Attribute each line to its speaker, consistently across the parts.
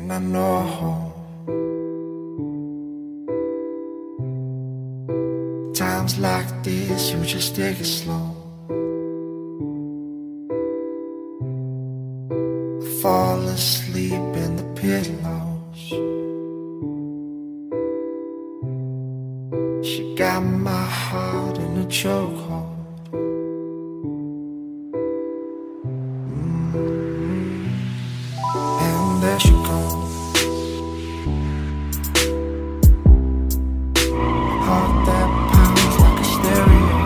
Speaker 1: And I know times like this, you just take it slow. I fall asleep in the pillows. She got my heart in a chokehold. And there she goes. Heart that pounds like a stereo.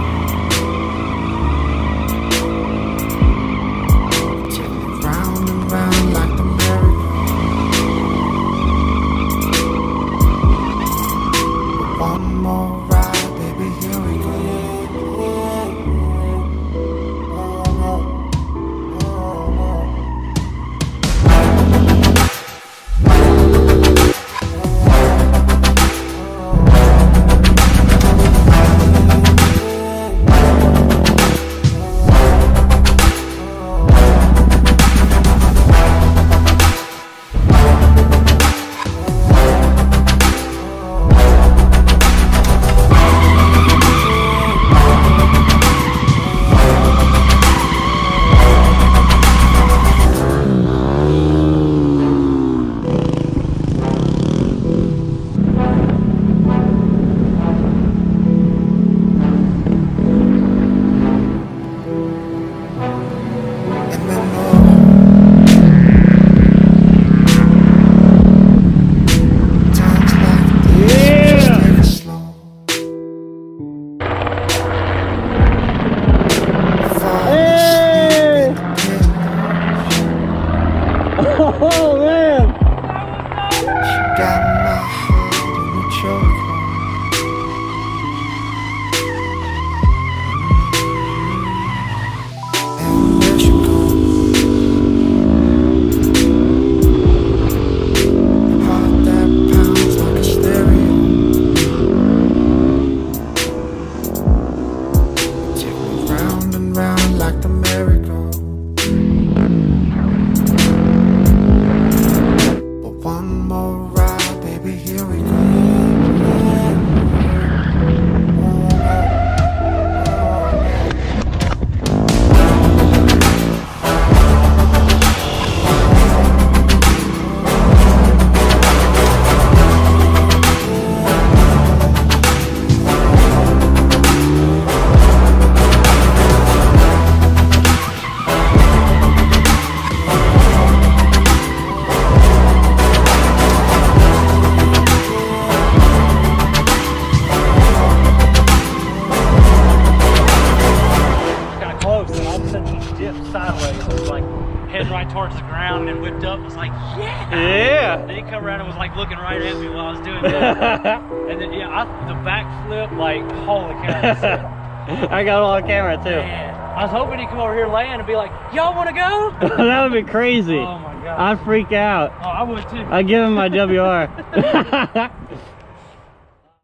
Speaker 1: Take me round and round like the merry-go-round. One more ride, baby, here we go.
Speaker 2: Oh man!
Speaker 1: She got my heart in a chokehold. And there she goes. Heart that pounds like a stereo. Take me round and round like the merry-go. One more ride, baby, here we go.
Speaker 3: Sideways, it was like heading right towards the ground and whipped up. It was like, yeah.
Speaker 2: Yeah.
Speaker 3: Then he come around and was like looking right at me while I was doing that. And then yeah, the backflip, like holy cow.
Speaker 2: I got it on camera too.
Speaker 3: Man, I was hoping he'd come over here land and be like, y'all want to go?
Speaker 2: That would be crazy.
Speaker 3: Oh my god.
Speaker 2: I'd freak out.
Speaker 3: Oh, I would too.
Speaker 2: I'd give him my WR.